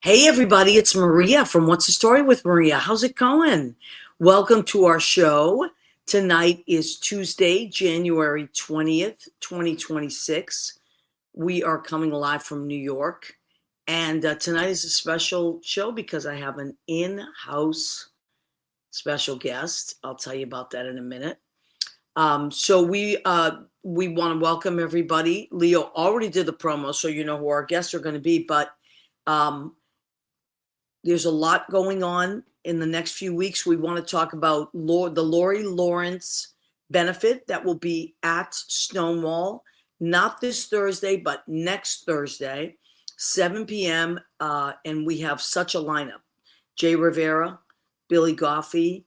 Hey everybody, it's Maria from What's the Story with Maria. How's it going? Welcome to our show. Tonight is Tuesday, January 20th, 2026. We are coming live from New York. And tonight is a special show because I have an in-house special guest. I'll tell you about that in a minute. So we want to welcome everybody. Leo already did the promo, so you know who our guests are going to be, but there's a lot going on in the next few weeks. We want to talk about the Lori Lawrence benefit that will be at Stonewall, not this Thursday, but next Thursday, 7 p.m. And we have such a lineup. Jay Rivera, Billy Goffey,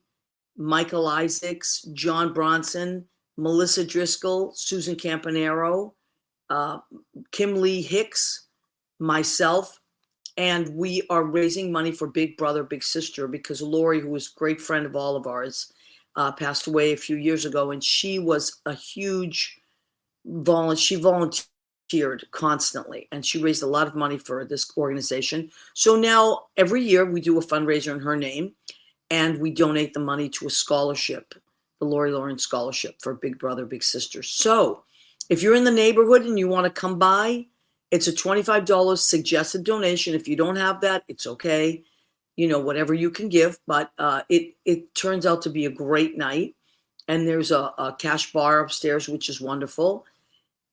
Michael Isaacs, John Bronson, Melissa Driscoll, Susan Campanero, Kim Lee Hicks, myself, and we are raising money for Big Brother, Big Sister, because Lori, who is a great friend of all of ours, passed away a few years ago, and she was a huge she volunteered constantly, and she raised a lot of money for this organization. So now every year we do a fundraiser in her name, and we donate the money to a scholarship, the Lori Lawrence Scholarship for Big Brother, Big Sister. So if you're in the neighborhood and you want to come by, it's a $25 suggested donation. If you don't have that, it's okay. You know, whatever you can give. But it turns out to be a great night. And there's a cash bar upstairs, which is wonderful.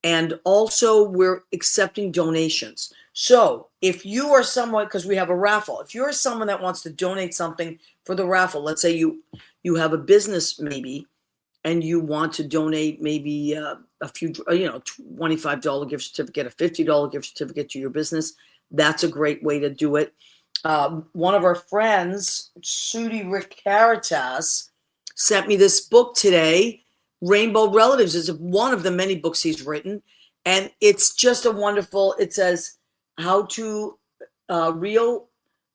And also, we're accepting donations. So if you are someone, because we have a raffle, if you're someone that wants to donate something for the raffle, let's say you have a business maybe, and you want to donate maybe a few, $25 gift certificate, a $50 gift certificate to your business, that's a great way to do it. One of our friends, Sudi Rick Caritas, sent me this book today. Rainbow Relatives is one of the many books he's written. And it's just a wonderful, it says how to real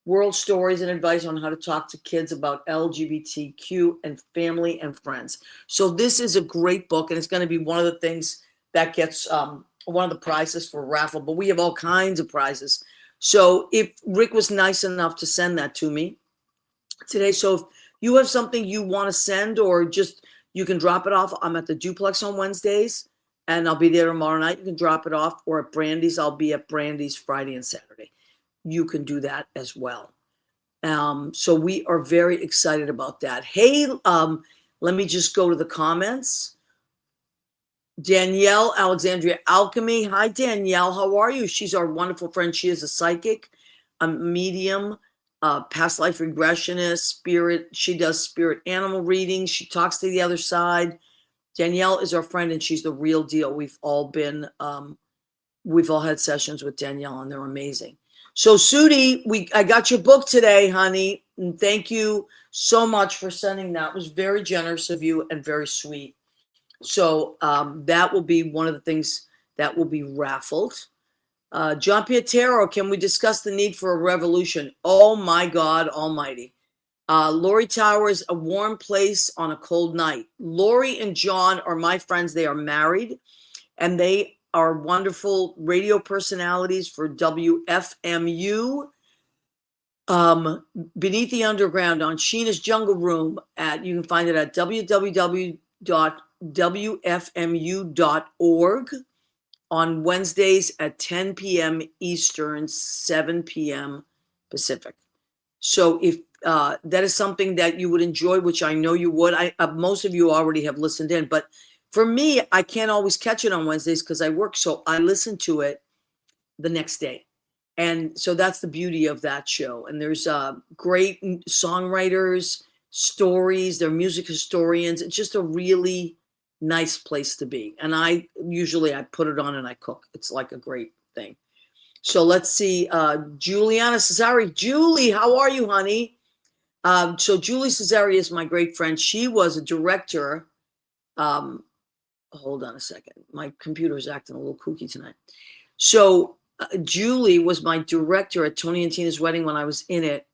world stories and advice on how to talk to kids about LGBTQ and family and friends. So this is a great book, and it's going to be one of the things that gets one of the prizes for raffle, but we have all kinds of prizes. So if Rick was nice enough to send that to me today. So if you have something you want to send, or just, you can drop it off. I'm at the Duplex on Wednesdays, and I'll be there tomorrow night. You can drop it off, or at Brandy's. I'll be at Brandy's Friday and Saturday. You can do that as well. So we are very excited about that. Hey, let me just go to the comments. Danielle Alexandria Alchemy. Hi, Danielle. How are you? She's our wonderful friend. She is a psychic, a medium, past life regressionist, spirit. She does spirit animal readings. She talks to the other side. Danielle is our friend, and she's the real deal. We've all had sessions with Danielle, and they're amazing. So Sudi, I got your book today, honey, and thank you so much for sending that. It was very generous of you and very sweet. So that will be one of the things that will be raffled. John Pietero, can we discuss the need for a revolution? Oh my God almighty. Lori Towers, a warm place on a cold night. Lori and John are my friends. They are married, and they are wonderful radio personalities for WFMU. Beneath the Underground on Sheena's Jungle Room. You can find it at www.wfmu.org on Wednesdays at 10 p.m. Eastern, 7 p.m. Pacific. So if that is something that you would enjoy, which I know you would, most of you already have listened in, but for me, I can't always catch it on Wednesdays because I work, so I listen to it the next day. And so that's the beauty of that show. And there's great songwriters, stories, they're music historians. It's just a really nice place to be. And I put it on and I cook. It's like a great thing. So let's see. Juliana Cesari. Julie, how are you, honey? So Julie Cesari is my great friend. She was a director. Hold on a second. My computer is acting a little kooky tonight. So Julie was my director at Tony and Tina's wedding when I was in it.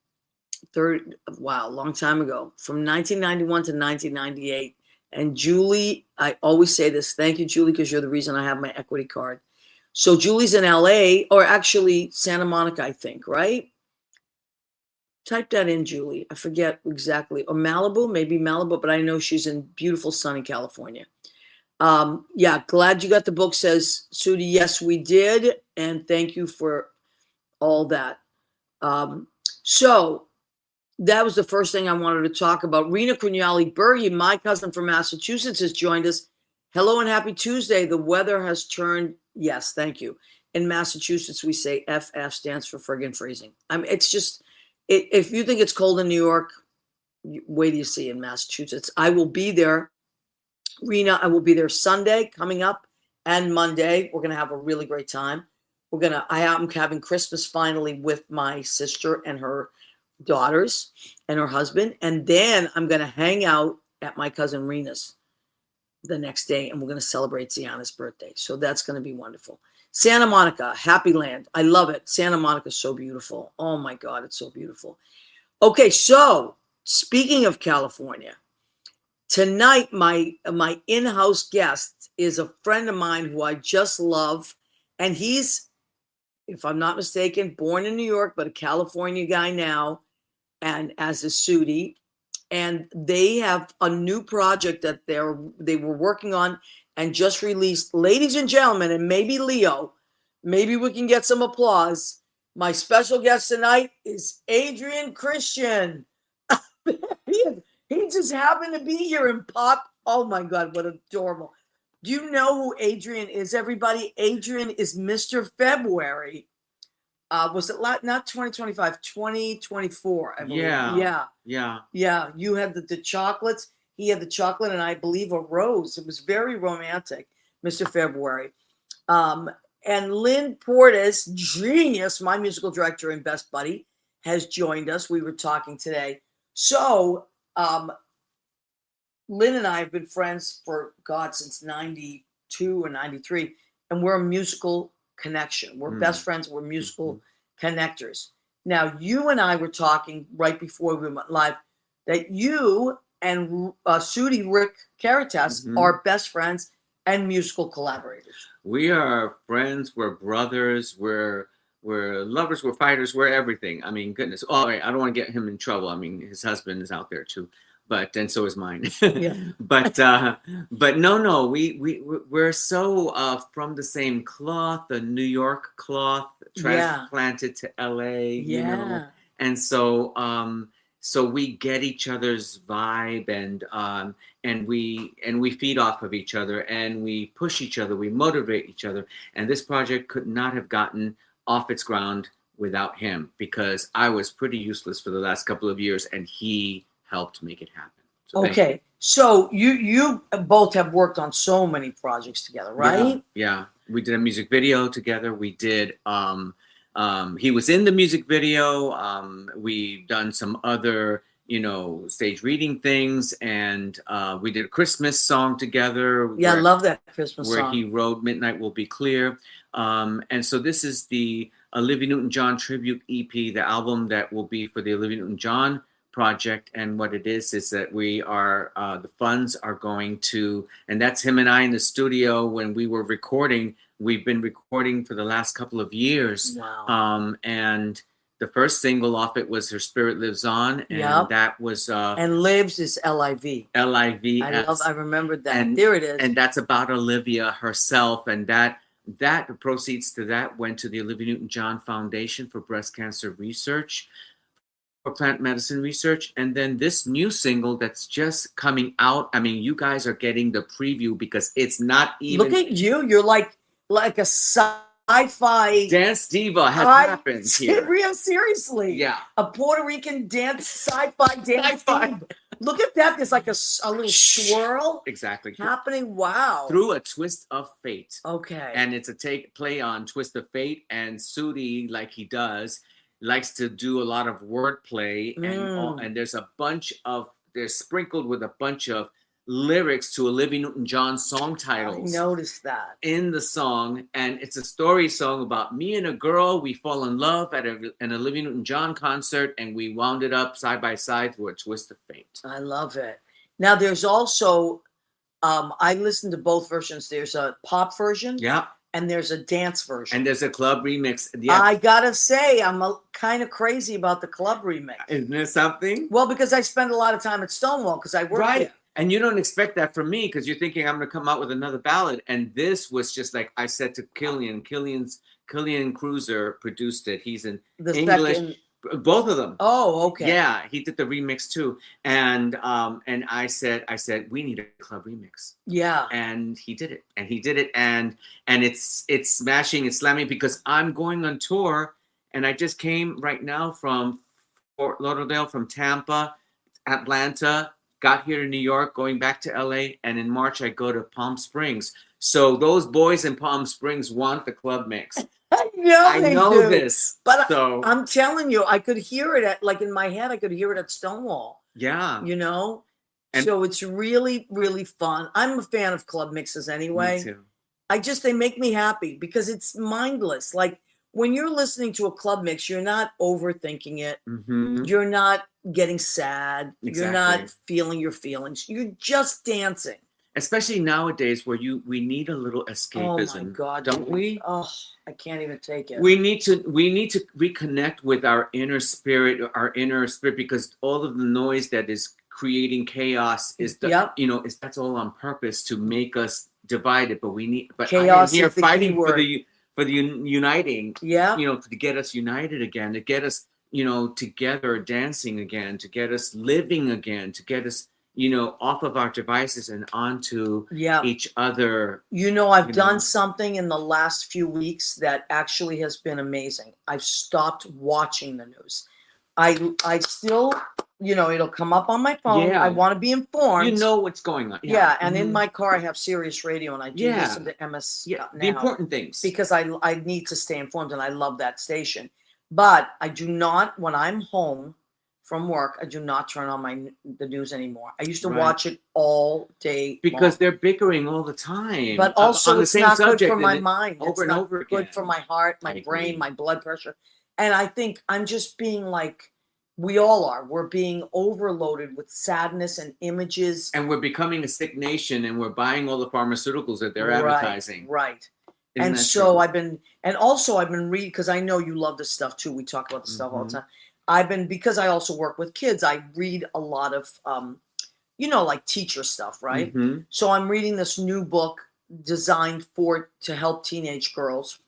Long time ago, from 1991 to 1998. And Julie, I always say this, thank you, Julie, because you're the reason I have my equity card. So Julie's in LA, or actually Santa Monica, I think, right? Type that in, Julie. I forget exactly. Or Malibu, maybe Malibu, but I know she's in beautiful sunny California. Yeah, glad you got the book, says Sudi. Yes, we did. And thank you for all that. So that was the first thing I wanted to talk about. Rena Cugnali Berge, my cousin from Massachusetts, has joined us. Hello and happy Tuesday. The weather has turned, yes, thank you. In Massachusetts, we say FF stands for friggin' freezing. I mean, it's just, if you think it's cold in New York, wait till you see in Massachusetts. I will be there. Rena, I will be there Sunday coming up and Monday. We're going to have a really great time. I am having Christmas finally with my sister and her daughters and her husband. And then I'm going to hang out at my cousin Rena's the next day, and we're going to celebrate Ziana's birthday. So that's going to be wonderful. Santa Monica, Happy Land. I love it. Santa Monica is so beautiful. Oh my God, it's so beautiful. Okay, so speaking of California, tonight my in-house guest is a friend of mine who I just love, and he's, if I'm not mistaken, born in New York, but a California guy now, and as a Sudi. And they have a new project that they were working on and just released. Ladies and gentlemen, and maybe Leo, maybe we can get some applause. My special guest tonight is Adrian Christian. He just happened to be here and pop. Oh my God, what adorable. Do you know who Adrian is, everybody? Adrian is Mr. February. Was it not 2025, 2024, I believe. Yeah. You had the chocolates. He had the chocolate and I believe a rose. It was very romantic, Mr. February. And Lynn Portis, genius, my musical director and best buddy, has joined us. We were talking today. So Lynn and I have been friends for, God, since 92 or 93. And we're a musical connection. We're best friends. We're musical connectors. Now, you and I were talking right before we went live that you and Sudi Rick Caritas are best friends and musical collaborators. We are friends. We're brothers. We're lovers. We're fighters. We're everything. I mean, goodness. Oh, I don't want to get him in trouble. I mean, his husband is out there too. And so is mine. Yeah. but no, we're so from the same cloth, the New York cloth, transplanted to LA, you know, and so we get each other's vibe, and we feed off of each other, and we push each other, we motivate each other, and this project could not have gotten off its ground without him, because I was pretty useless for the last couple of years, and he helped make it happen. So okay, so you both have worked on so many projects together, right? Yeah. We did a music video together. We did. He was in the music video. We've done some other, stage reading things, and we did a Christmas song together. Yeah, I love that Christmas song. Where he wrote "Midnight Will Be Clear," and so this is the Olivia Newton-John tribute EP, the album that will be for the Olivia Newton-John project. And what it is that we are the funds are going to, and that's him and I in the studio when we were recording. We've been recording for the last couple of years. Wow. And the first single off it was Her Spirit Lives On, and that was and Lives is L-I-V. L-I-V. I remembered that. And there it is. And that's about Olivia herself, and that the proceeds to that went to the Olivia Newton-John Foundation for Breast Cancer Research, for plant medicine research. And then this new single that's just coming out, I mean, you guys are getting the preview because it's not even. Look at you. You're like a sci-fi dance diva has happened here. Real seriously. Yeah. A Puerto Rican sci-fi dance diva. Look at that. There's like a little swirl. Exactly. Happening. Wow. Through a twist of fate. Okay. And it's a play on Twist of Fate, and Sudi, like he does, likes to do a lot of wordplay, and they're sprinkled with a bunch of lyrics to Olivia Newton-John song titles. I noticed that in the song, and it's a story song about me and a girl. We fall in love at an Olivia Newton-John concert, and we wound it up side by side through a twist of fate. I love it. Now there's also, I listened to both versions. There's a pop version, and there's a dance version. And there's a club remix. Yeah. I gotta say, I'm kind of crazy about the club remix. Isn't it something? Well, because I spend a lot of time at Stonewall because I work there. And you don't expect that from me because you're thinking I'm going to come out with another ballad. And this was just like I said to Killian Cruiser produced it. He's in English. Both of them. Oh, okay. Yeah, he did the remix too. And I said we need a club remix. Yeah. And he did it. And it's smashing, it's slamming because I'm going on tour and I just came right now from Fort Lauderdale, from Tampa, Atlanta, got here to New York, going back to LA, and in March I go to Palm Springs. So those boys in Palm Springs want the club mix. I know this, but so I'm telling you, I could hear it in my head. I could hear it at Stonewall. Yeah, and so it's really, really fun. I'm a fan of club mixes anyway. Me too. They make me happy because it's mindless. Like when you're listening to a club mix, you're not overthinking it. Mm-hmm. You're not getting sad. Exactly. You're not feeling your feelings. You're just dancing. Especially nowadays where we need a little escapism. Oh my God, don't we? Oh, I can't even take it. We need to reconnect with our inner spirit because all of the noise that is creating chaos is that's all on purpose to make us divided. But chaos I'm here is the fighting key word. for the uniting. Yeah. To get us united again, to get us together dancing again, to get us living again, to get us off of our devices and onto each other. I've done something in the last few weeks that actually has been amazing. I've stopped watching the news. I still, it'll come up on my phone. Yeah. I want to be informed. You know what's going on. Yeah. And in my car, I have Sirius Radio and I do listen to MS now. The important things. Because I need to stay informed and I love that station. But I do not, when I'm home from work, I do not turn on the news anymore. I used to watch it all day because long. They're bickering all the time. But also, on the it's same not subject good for my mind. Over and over again. Good for my heart, my brain, my blood pressure. And I think I'm just being like, we all are. We're being overloaded with sadness and images. And we're becoming a sick nation and we're buying all the pharmaceuticals that they're advertising. Right. And so true? I've been reading, because I know you love this stuff too. We talk about this stuff all the time. Because I also work with kids, I read a lot of, like teacher stuff, right? Mm-hmm. So I'm reading this new book designed to help teenage girls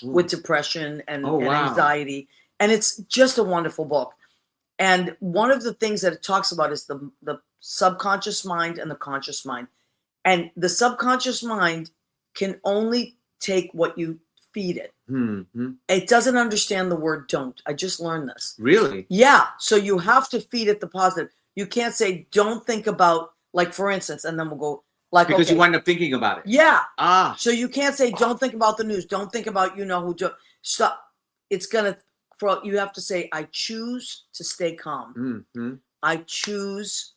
with depression and anxiety. And it's just a wonderful book. And one of the things that it talks about is the subconscious mind and the conscious mind. And the subconscious mind can only take what you feed it. Mm-hmm. It doesn't understand the word don't. I just learned this. Really? Yeah. So you have to feed it the positive. You can't say, don't think about, like, for instance, and then we'll go, like, because you wind up thinking about it. Yeah. Ah. So you can't say, don't think about the news. Don't think about, who do. Stop. It's going to, you have to say, I choose to stay calm. Mm-hmm. I choose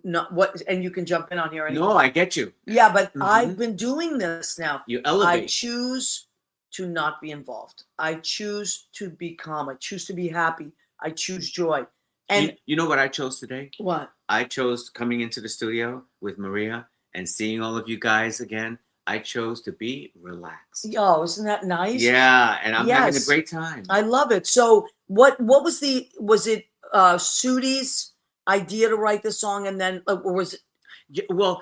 not what, and you can jump in on here. No, I get you. Yeah, but I've been doing this now. You elevate. I choose to not be involved. I choose to be calm. I choose to be happy. I choose joy. And you know what I chose today? What? I chose coming into the studio with Maria and seeing all of you guys again. I chose to be relaxed. Oh, isn't that nice? Yeah, and I'm having a great time. I love it. So what was it Sudi's idea to write the song, and then or was it? Yeah, well,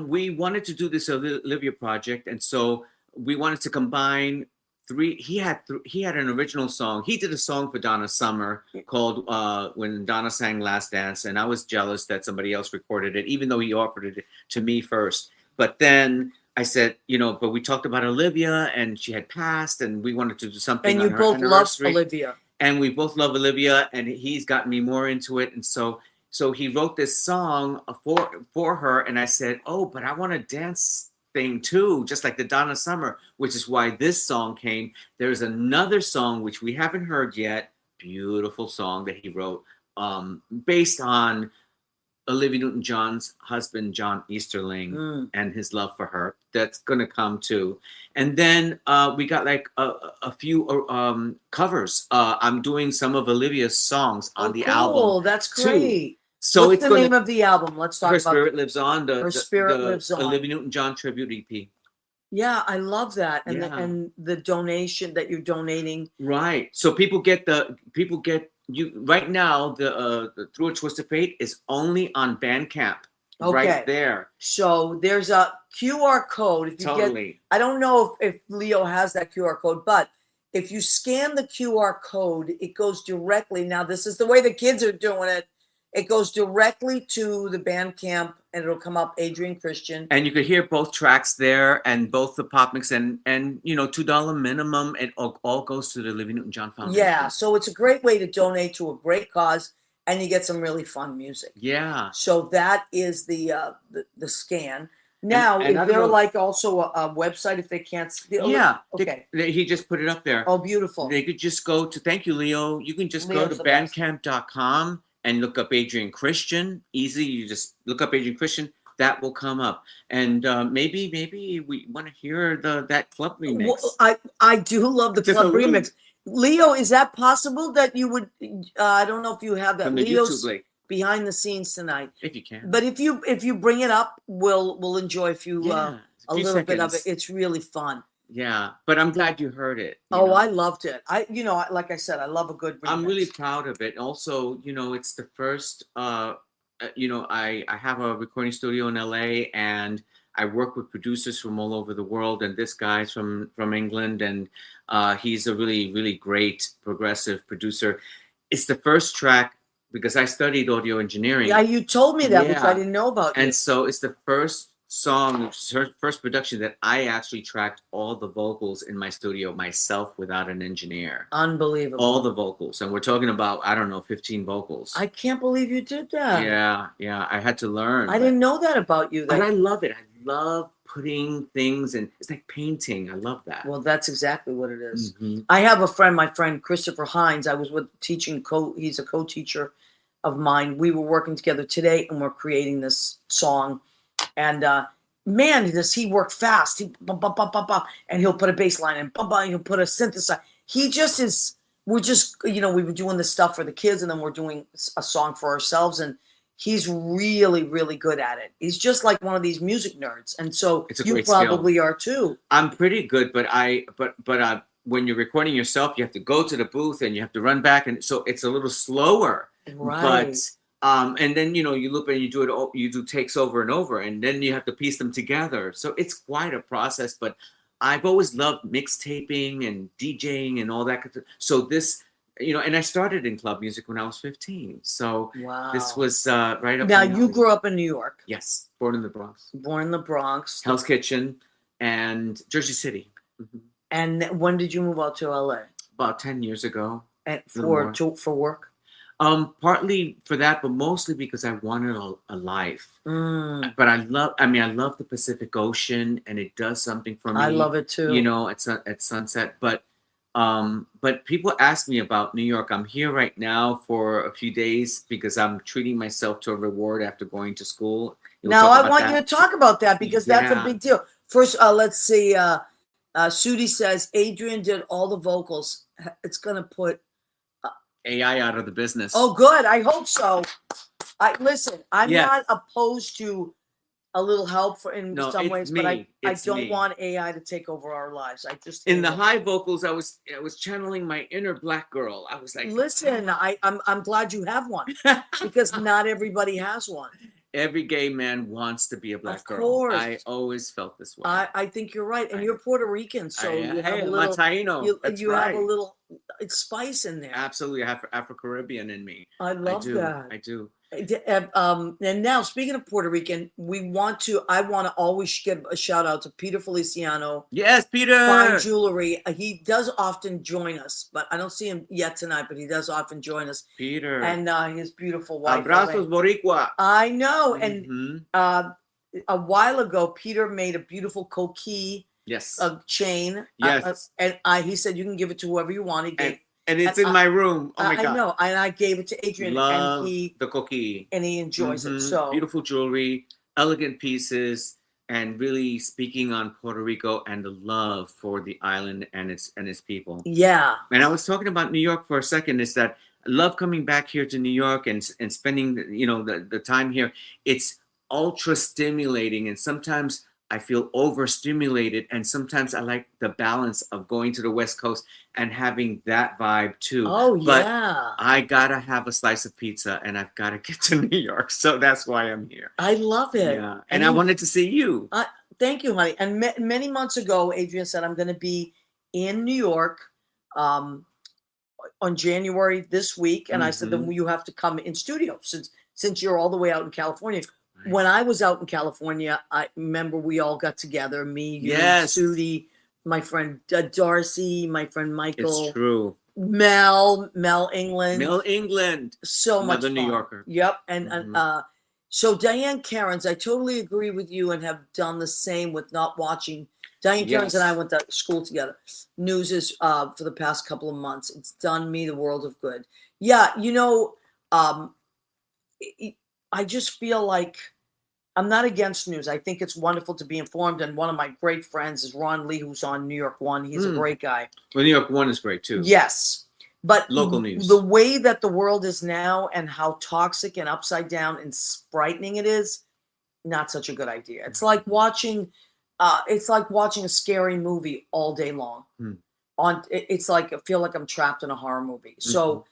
we wanted to do this Olivia project, and so we wanted to combine three. He had an original song. He did a song for Donna Summer called "When Donna Sang Last Dance," and I was jealous that somebody else recorded it, even though he offered it to me first. But then I said, but we talked about Olivia, and she had passed, and we wanted to do something. And you both love Olivia, and we both love Olivia, and he's gotten me more into it, and so he wrote this song for her, and I said, oh, but I want to dance thing too, just like the Donna Summer, which is why this song came. There's another song which we haven't heard yet, beautiful song that he wrote, based on Olivia Newton-John's husband, John Easterling, and his love for her. That's going to come too. And then we got like a few covers. I'm doing some of Olivia's songs on the album. That's great. Too. So what's the name of the album? Let's talk Her about Spirit Lives On. Her Spirit Lives On. Olivia Newton-John tribute EP. Yeah, I love that. And Yeah. and the donation that you're donating. Right. So people get you right now. The Through a Twist of Fate is only on Bandcamp. Right Okay. there. So there's a QR code. If you Totally. I don't know if Leo has that QR code, but if you scan the QR code, it goes directly. Now, this is the way the kids are doing it. It goes directly to the Bandcamp, and it'll come up Adrian Christian. And you could hear both tracks there, and both the pop mix, and $2 minimum. It all goes to the Olivia Newton-John Foundation. Yeah, so it's a great way to donate to a great cause, and you get some really fun music. Yeah. So that is the scan. Now, and is there like also a website if they can't? Yeah. Okay. He just put it up there. Oh, beautiful. They could just go to, thank you, Leo. You can just Leo's go to the best. bandcamp.com and look up Adrian Christian. Easy. You just look up Adrian Christian. That will come up. And maybe we want to hear that club remix. Well, I do love the club remix. Leo, is that possible that you would? I don't know if you have that. From the Leo's YouTube link. behind the scenes tonight. If you can. But if you bring it up, we'll enjoy a few a little seconds. bit of it. It's really fun. Yeah, but I'm glad you heard it. Oh, I loved it. Like I said, I love a good remix. I'm really proud of it. Also, it's the first. I have a recording studio in LA, and I work with producers from all over the world. And this guy's from England, and he's a really, really great progressive producer. It's the first track because I studied audio engineering. Yeah, you told me that, which I didn't know about. And so it's the first song, first production that I actually tracked all the vocals in my studio myself without an engineer. Unbelievable. All the vocals. And we're talking about, 15 vocals. I can't believe you did that. Yeah. I had to learn. I didn't know that about you. But I love it. I love putting things in. It's like painting. I love that. Well, that's exactly what it is. Mm-hmm. I have my friend Christopher Hines. I was he's a co-teacher of mine. We were working together today, and we're creating this song. And man, does he work fast? He and he'll put a bass line and he'll put a synthesizer. He just is. We're just we were doing this stuff for the kids, and then we're doing a song for ourselves. And he's really, really good at it. He's just like one of these music nerds, and so you probably are too. I'm pretty good, but when you're recording yourself, you have to go to the booth and you have to run back, and so it's a little slower. Right. But and then you loop and you do takes over and over, and then you have to piece them together. So it's quite a process. But I've always loved mixtaping and DJing and all that. So this, and I started in club music when I was 15. So this was right up. Now you grew up in New York. Yes, born in the Bronx. Born in the Bronx. Hell's Kitchen, and Jersey City. Mm-hmm. And when did you move out to LA? About 10 years ago. And for work? Partly for that, but mostly because I wanted a life. But I love the Pacific Ocean, and it does something for me. I love it too. At sunset. But people ask me about New York. I'm here right now for a few days because I'm treating myself to a reward after going to school. Now I want you to talk about that because that's a big deal. First, let's see. Sudi says Adrian did all the vocals. It's gonna put AI out of the business. Oh, good. I hope so. Listen. I'm not opposed to a little help in some ways, but I don't want AI to take over our lives. I just in the high vocals, I was channeling my inner black girl. I was like, listen, I'm glad you have one because not everybody has one. Every gay man wants to be a black girl. Of course. I always felt this way. I think you're right. And you're Puerto Rican, so you have a little have a little spice in there. Absolutely. I have Afro-Caribbean in me. I love that. I do. And now, speaking of Puerto Rican, I want to always give a shout out to Peter Feliciano. Yes, Peter. Fine Jewelry. He does often join us, but I don't see him yet tonight, but he does often join us. Peter. And his beautiful wife. Abrazos, Boricua. I know. And a while ago, Peter made a beautiful coquille. Yes. A chain. Yes. And he said, you can give it to whoever you want. He gave and it's in my room. Oh my God. I know. And I gave it to Adrian. Love and the coquille. And he enjoys it. So beautiful jewelry, elegant pieces, and really speaking on Puerto Rico and the love for the island and its people. Yeah. And I was talking about New York for a second, is that I love coming back here to New York and spending the time here. It's ultra stimulating, and sometimes I feel overstimulated, and sometimes I like the balance of going to the West Coast and having that vibe too. Oh But yeah, I gotta have a slice of pizza, and I've got to get to New York, so that's why I'm here. I love it. Yeah, and I wanted to see you. Thank you, honey. And many months ago, Adrian said I'm going to be in New York on January this week, and I said then you have to come in studio since you're all the way out in California. Right. When I was out in California, I remember we all got together, me, you, Sudie, my friend Darcy, my friend Michael. It's true. Mel England. Mel England. So much fun. Another New Yorker. Yep. And so Diane Cairns, I totally agree with you and have done the same with not watching. Diane Cairns and I went to school together. News is for the past couple of months. It's done me the world of good. Yeah, you know, I just feel like I'm not against news. I think it's wonderful to be informed. And one of my great friends is Ron Lee, who's on New York One. He's a great guy. Well, New York One is great too. Yes. But local news, the way that the world is now and how toxic and upside down and frightening it is, not such a good idea. It's like watching a scary movie all day long. It's like I feel like I'm trapped in a horror movie. So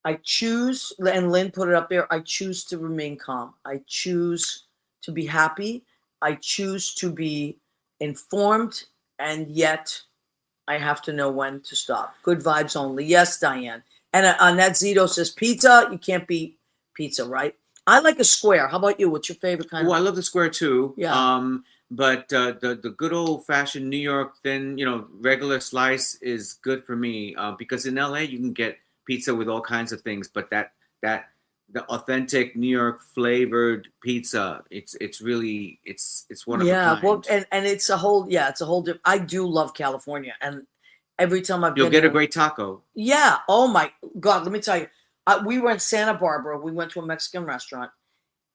I choose, and Lynn put it up there, I choose to remain calm. I choose to be happy. I choose to be informed, and yet I have to know when to stop. Good vibes only. Yes, Diane. And Annette Zito says, pizza, you can't beat pizza, right? I like a square. How about you? What's your favorite kind? Oh, I love the square too. Yeah. But the good old fashioned New York thin, regular slice is good for me because in LA you can get pizza with all kinds of things, but the authentic New York flavored pizza, it's really one of a kind. Well, and it's a whole different. I do love California, and every time you'll get a great taco. Yeah. Oh my God, let me tell you, we were in Santa Barbara. We went to a Mexican restaurant,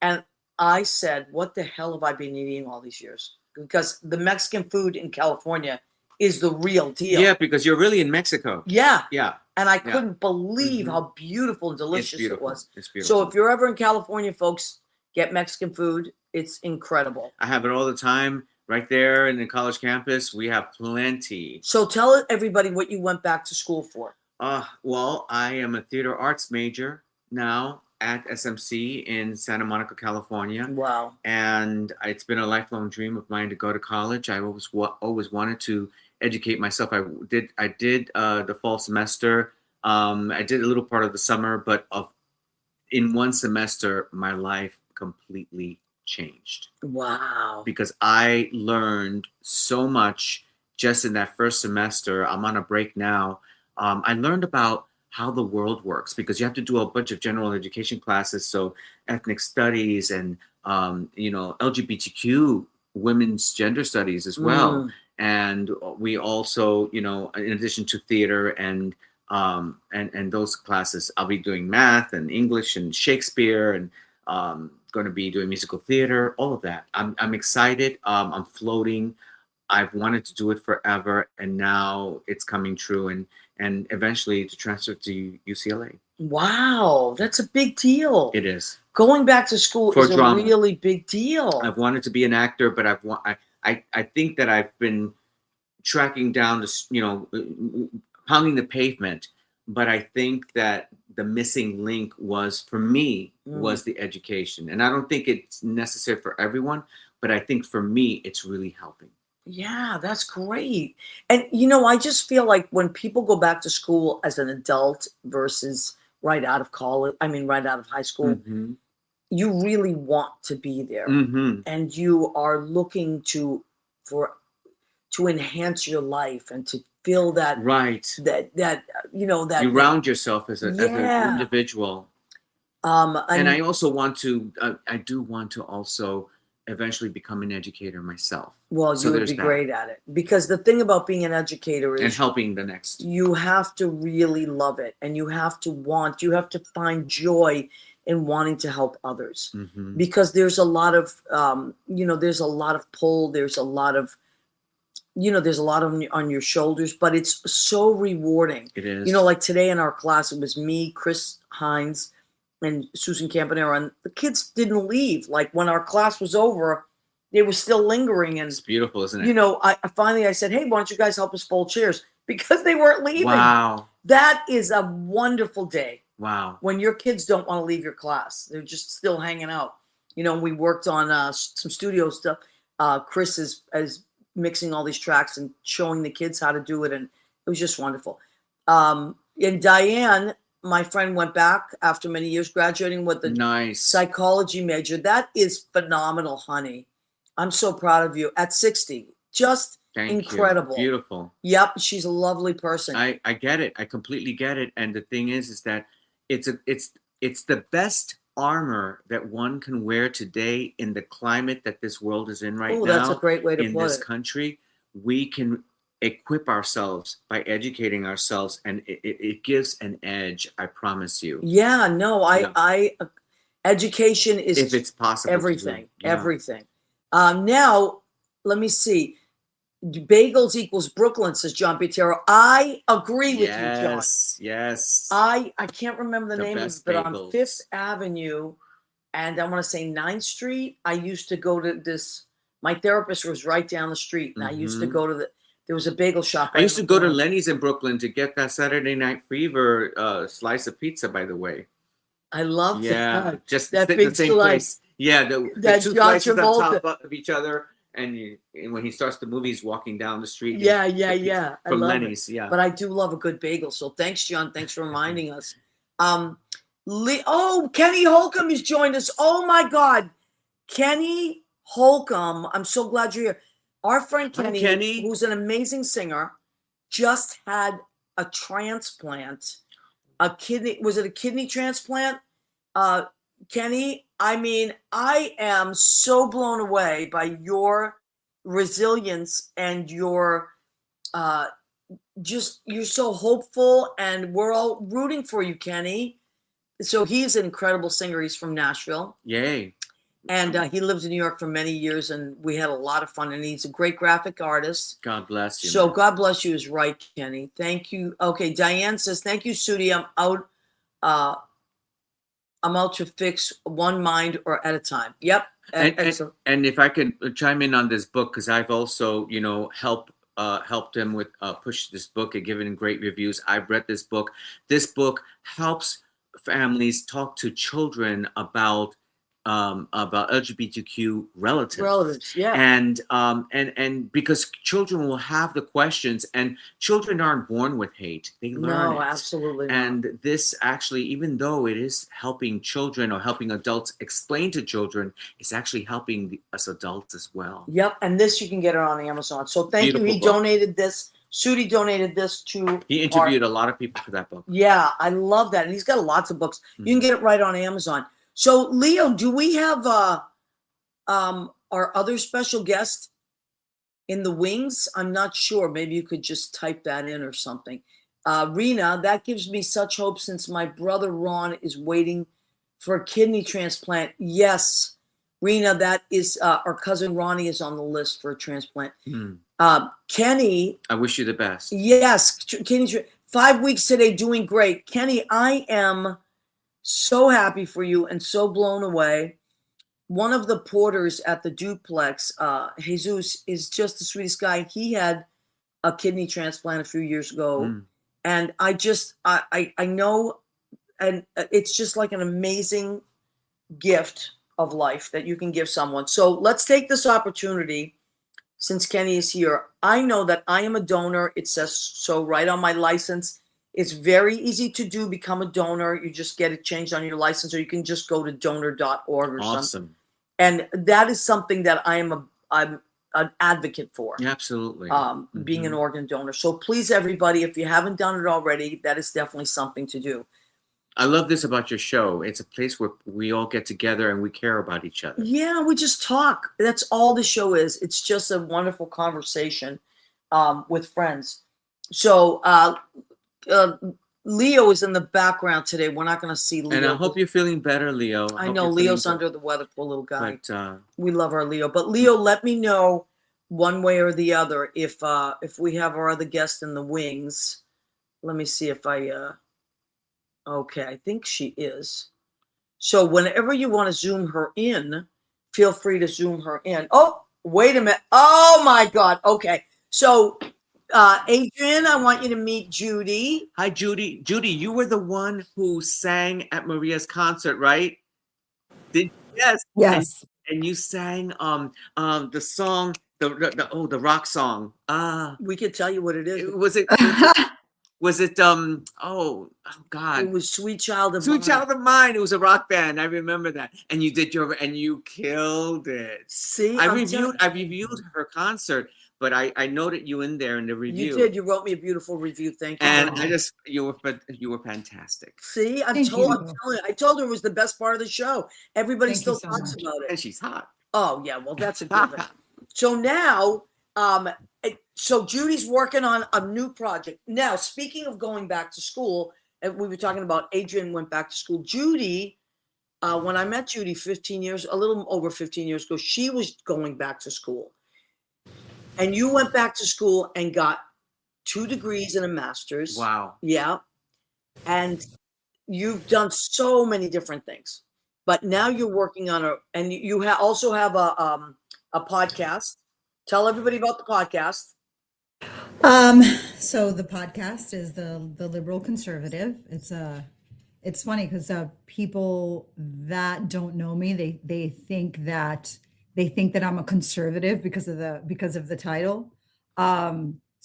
and I said, "What the hell have I been eating all these years?" Because the Mexican food in California is the real deal. Yeah, because you're really in Mexico. Yeah. Yeah. And I couldn't believe how beautiful and delicious it was. It's beautiful. So if you're ever in California, folks, get Mexican food. It's incredible. I have it all the time right there in the college campus. We have plenty. So tell everybody what you went back to school for. Well, I am a theater arts major now at SMC in Santa Monica, California. Wow. And it's been a lifelong dream of mine to go to college. I always wanted to educate myself. I did the fall semester. I did a little part of the summer, but in one semester, my life completely changed. Wow. Because I learned so much just in that first semester. I'm on a break now. I learned about how the world works because you have to do a bunch of general education classes. So ethnic studies and, LGBTQ, women's gender studies as well. And we also, in addition to theater and those classes, I'll be doing math and English and Shakespeare and going to be doing musical theater, all of that. I'm excited. I'm floating. I've wanted to do it forever, and now it's coming true. And eventually to transfer to UCLA. Wow, that's a big deal. It is. Going back to school is a really big deal. I've wanted to be an actor, but I think that I've been tracking down this, pounding the pavement. But I think that the missing link was the education. And I don't think it's necessary for everyone, but I think for me, it's really helping. Yeah, that's great. And, I just feel like when people go back to school as an adult versus right out of high school, you really want to be there. And you are looking to enhance your life and to feel that. Right. That you round yourself as an individual. And I also I do want to also eventually become an educator myself. Well, you would be great at it, because the thing about being an educator is and helping the next. You have to really love it, and you have to find joy in wanting to help others, because there's a lot of there's a lot of pull, there's a lot of on your shoulders, but it's so rewarding. It is. Like today in our class, it was me, Chris Hines, and Susan Campanera, and the kids didn't leave. Like when our class was over, they were still lingering. And it's beautiful, isn't it? you know, I finally said, hey, why don't you guys help us fold chairs? Because they weren't leaving. Wow. That is a wonderful day. Wow. When your kids don't want to leave your class, they're just still hanging out. You know, we worked on some studio stuff. Chris is mixing all these tracks and showing the kids how to do it, and it was just wonderful. And Diane, my friend, went back after many years, graduating with a psychology major. That is phenomenal, honey. I'm so proud of you at 60. Just incredible. You. Beautiful. Yep, she's a lovely person. I get it. I completely get it. And the thing is that it's the best armor that one can wear today in the climate that this world is in right now. That's a great way to put it. In this country, we can equip ourselves by educating ourselves, and it gives an edge. I promise you. Yeah. No. I education is, if it's possible, everything. Everything. Now, let me see. Bagels equals Brooklyn, says John Pietro. I agree with you, John. Yes. I can't remember the name of it, but on Fifth Avenue, and I want to say 9th Street, I used to go to this. My therapist was right down the street, and I used to go to there was a bagel shop. I used to go to Lenny's in Brooklyn to get that Saturday Night Fever slice of pizza, by the way. I love that. Yeah, just that the big same slice. place. Yeah, the two slices on top of each other. And when he starts the movie, he's walking down the street. Yeah. From Lenny's, yeah. But I do love a good bagel. So thanks, John. Thanks for reminding us. Kenny Holcomb has joined us. Oh, my God. Kenny Holcomb. I'm so glad you're here. Our friend Kenny, who's an amazing singer, just had a transplant. Was it a kidney transplant? Kenny, I mean, I am so blown away by your resilience and your you're so hopeful, and we're all rooting for you, Kenny. So he's an incredible singer. He's from Nashville. Yay. And he lived in New York for many years, and we had a lot of fun, and he's a great graphic artist. God bless you. So man. God bless you is right, Kenny. Thank you. Okay, Diane says, thank you, Sudi. I'm out to fix one mind or at a time. Yep. And if I could chime in on this book, because I've also, helped him with push this book and given him great reviews. I've read this book. This book helps families talk to children about LGBTQ relatives, yeah, and because children will have the questions, and children aren't born with hate; they learn. No, absolutely. And this actually, even though it is helping children or helping adults explain to children, it's actually helping us adults as well. Yep, and this you can get it on Amazon. So thank you. He donated this. Sudi donated this to. He interviewed a lot of people for that book. Yeah, I love that, and he's got lots of books. Mm-hmm. You can get it right on Amazon. So, Leo, do we have our other special guest in the wings? I'm not sure. Maybe you could just type that in or something. Rena, that gives me such hope since my brother Ron is waiting for a kidney transplant. Yes, Rena, that is our cousin Ronnie is on the list for a transplant. Kenny. I wish you the best. Yes, Kenny, 5 weeks today, doing great. Kenny, I am so happy for you and so blown away. One of the porters at the duplex, Jesus, is just the sweetest guy. He had a kidney transplant a few years ago. And I know, and it's just like an amazing gift of life that you can give someone. So let's take this opportunity, since Kenny is here. I know that I am a donor. It says so right on my license. It's very easy to do. Become a donor. You just get it changed on your license, or you can just go to donor.org or something. And that is something that I'm an advocate for. Absolutely. Being an organ donor. So please, everybody, if you haven't done it already, that is definitely something to do. I love this about your show. It's a place where we all get together and we care about each other. Yeah, we just talk. That's all the show is. It's just a wonderful conversation with friends. So, Leo is in the background today. We're not going to see Leo. And I hope you're feeling better, Leo. I know Leo's under the weather, poor little guy. But, we love our Leo. But Leo, let me know one way or the other if we have our other guest in the wings. Let me see if okay, I think she is. So whenever you want to zoom her in, feel free to zoom her in. Oh, Wait a minute. Oh my God. Okay. So, Adrian, I want you to meet Judy. Hi, Judy. Judy, you were the one who sang at Maria's concert, right? Yes. Yes. And you sang the song, the rock song. We could tell you what it is. Was it oh God. It was Sweet Child of Sweet Mine. Child of Mine. It was a rock band. I remember that. And you killed it. See, I reviewed her concert, but I noted you in there in the review. You did. You wrote me a beautiful review. Thank you. And you were fantastic. See, I'm telling you, I told her it was the best part of the show. Everybody still talks about it. And she's hot. Oh yeah, well that's a given. So now, so Judy's working on a new project. Now, speaking of going back to school, and we were talking about Adrian went back to school. Judy, when I met Judy a little over 15 years ago, she was going back to school. And you went back to school and got 2 degrees and a master's. Wow. Yeah. And you've done so many different things. But now you're working on and you also have a podcast. Tell everybody about the podcast. So the podcast is the Liberal Conservative. It's funny because people that don't know me, they think that I'm a conservative because of the title.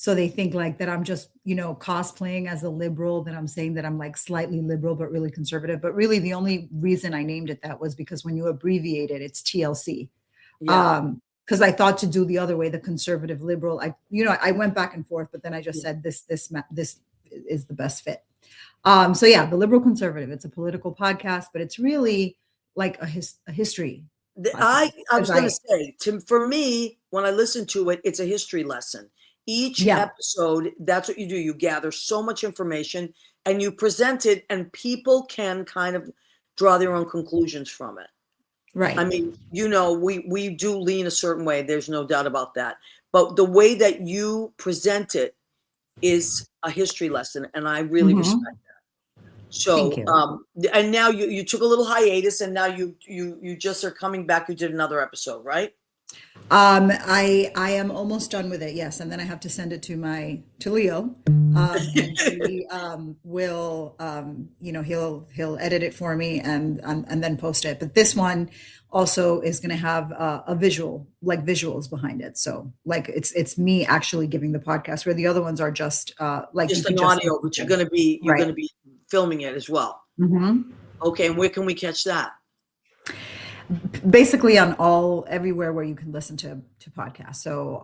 So they think like that I'm just, cosplaying as a liberal, that I'm saying that I'm like slightly liberal, but really conservative. But really the only reason I named it that was because when you abbreviate it, it's TLC. Yeah. Because I thought to do the other way, the conservative liberal. I went back and forth, but then I just said this is the best fit. So yeah, the Liberal Conservative. It's a political podcast, but it's really like a history. I was going to say, for me, when I listen to it, it's a history lesson. Each episode, that's what you do. You gather so much information and you present it, and people can kind of draw their own conclusions from it. Right. I mean, we do lean a certain way. There's no doubt about that. But the way that you present it is a history lesson, and I really respect that. So, and now you took a little hiatus, and now you just are coming back. You did another episode, right? I am almost done with it. Yes, and then I have to send it to Leo. And he will, he'll edit it for me and then post it. But this one also is going to have a visual, like visuals behind it. So like it's me actually giving the podcast, where the other ones are just just an audio, but you're going to be filming it as well. Mm-hmm. Okay, and where can we catch that? Basically on everywhere where you can listen to podcasts. So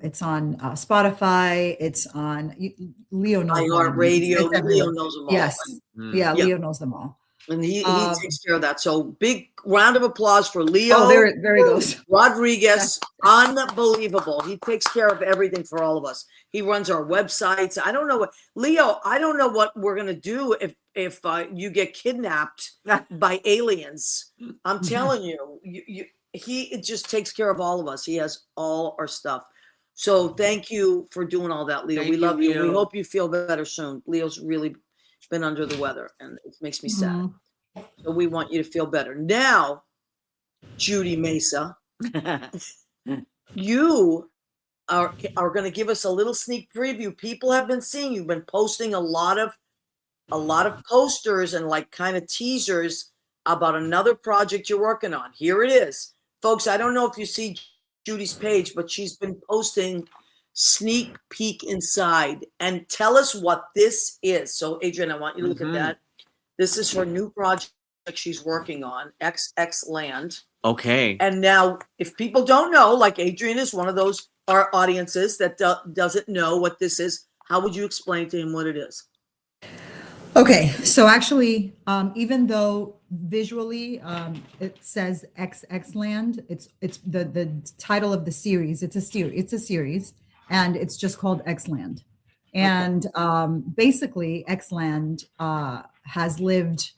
it's on Spotify. It's on Leo knows iHeartRadio. Leo knows them all. Yes, Leo knows them all, and he takes care of that. So big round of applause for Leo. Oh, there he goes. Rodriguez, unbelievable. He takes care of everything for all of us. He runs our websites. I don't know what we're gonna do if you get kidnapped by aliens. I'm telling you, he just takes care of all of us. He has all our stuff. So thank you for doing all that, Leo. We love you. We hope you feel better soon. Leo's really been under the weather, and it makes me sad. So we want you to feel better. Now, Judy Mesa, you are going to give us a little sneak preview. People have been seeing you've been posting a lot of posters and like kind of teasers about another project you're working on. Here it is. Folks, I don't know if you see Judy's page, but she's been posting sneak peek inside. And tell us what this is. So, Adrian, I want you to look at that. This is her new project she's working on, XX Land. Okay. And now, if people don't know, like Adrian is one of those our audiences that doesn't know what this is, how would you explain to him what it is? Okay, so actually, even though visually it says XX Land, it's the title of the series. It's a series, and it's just called X Land. And basically, X Land has lived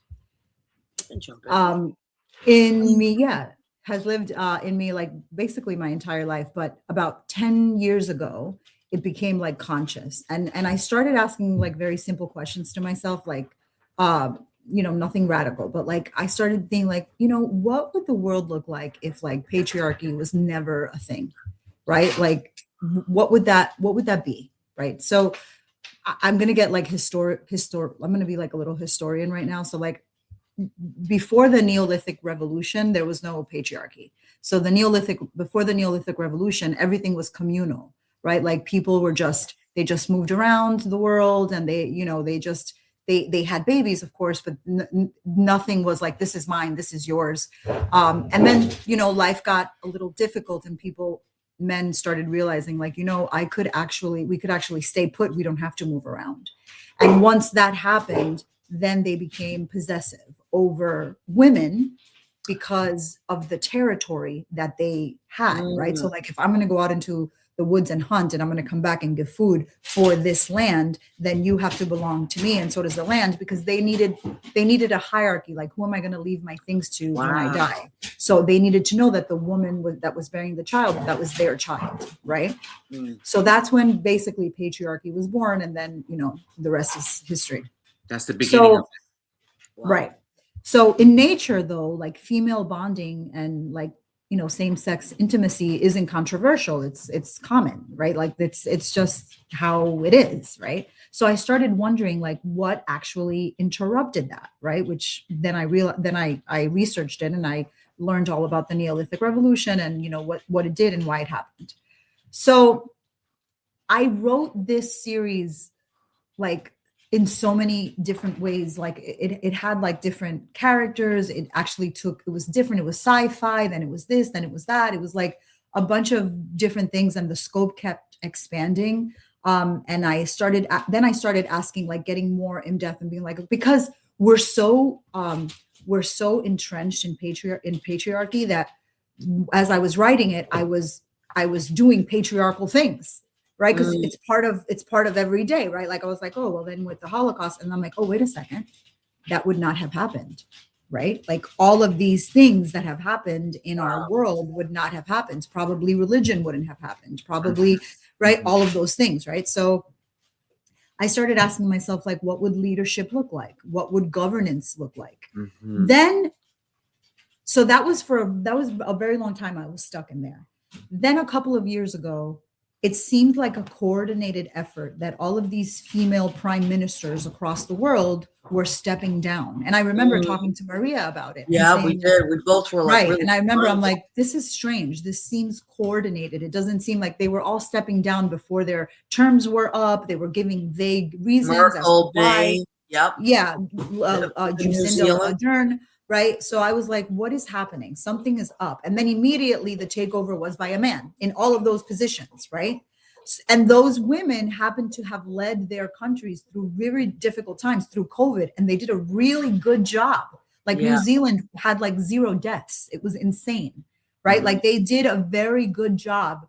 in me. Yeah, has lived in me like basically my entire life. But about 10 years ago, it became like conscious, and I started asking like very simple questions to myself, like nothing radical, but like I started thinking like, what would the world look like if like patriarchy was never a thing, right? Like what would that be? Right. So I'm going to get like I'm going to be like a little historian right now. So like before the Neolithic Revolution, there was no patriarchy. So before the Neolithic Revolution, everything was communal, right? Like people were they just moved around the world, and they had babies, of course, but nothing was like, this is mine, this is yours. And then, life got a little difficult, and men started realizing like, we could actually stay put. We don't have to move around. And once that happened, then they became possessive over women because of the territory that they had, right? So like if I'm going to go out into the woods and hunt, and I'm going to come back and give food for this land, then you have to belong to me, and so does the land, because they needed a hierarchy. Like, who am I going to leave my things to when I die? So they needed to know that the woman that was bearing the child, that was their child, right? So that's when basically patriarchy was born, and then the rest is history. That's the beginning of it. Right. So in nature, though, like female bonding and like same-sex intimacy isn't controversial. It's common, right? Like it's just how it is, right? So I started wondering like what actually interrupted that, right? Which then I researched it, and I learned all about the Neolithic Revolution and what it did and why it happened. So I wrote this series like in so many different ways. Like it had like different characters. It was different. It was sci-fi, then it was this, then it was that. It was like a bunch of different things, and the scope kept expanding. And I started asking, like getting more in depth and being like, because we're so entrenched in patriarchy that as I was writing it, I was doing patriarchal things. Right. Because it's part of every day. Right. Like I was like, oh, well, then with the Holocaust. And I'm like, oh, wait a second. That would not have happened. Right. Like all of these things that have happened in our world would not have happened. Probably religion wouldn't have happened. Probably. Right. All of those things. Right. So I started asking myself, like, what would leadership look like? What would governance look like? Then. So that was a very long time I was stuck in there. Then a couple of years ago, it seemed like a coordinated effort that all of these female prime ministers across the world were stepping down. And I remember talking to Maria about it. Yeah, we did. We both were like, right. Really and I remember I'm like, this is strange. This seems coordinated. It doesn't seem like they were all stepping down before their terms were up. They were giving vague reasons. Merkel, Bay, yep. Yeah. Jacinda Ardern. Right. So I was like, what is happening? Something is up. And then immediately the takeover was by a man in all of those positions. Right. And those women happened to have led their countries through very difficult times through COVID. And they did a really good job. Like New Zealand had like 0 deaths. It was insane. Right. Like they did a very good job.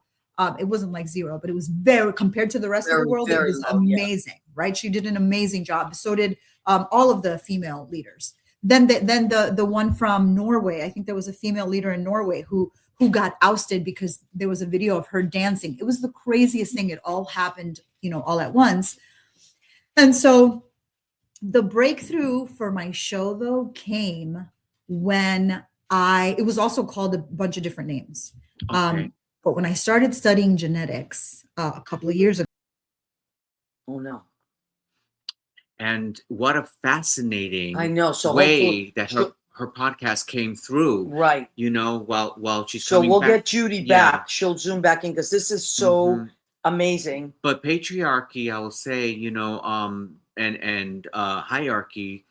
It wasn't like 0, but it was compared to the rest of the world, it was amazing. Right. She did an amazing job. So did all of the female leaders. Then the one from Norway, I think there was a female leader in Norway who got ousted because there was a video of her dancing. It was the craziest thing. It all happened, all at once. And so the breakthrough for my show, though, came when it was also called a bunch of different names. Okay. But when I started studying genetics a couple of years ago. Oh, no. And what a fascinating So way that her podcast came through. Right. While she's so coming we'll back. get Judy back. She'll zoom back in because this is so amazing. But patriarchy, I will say, and hierarchy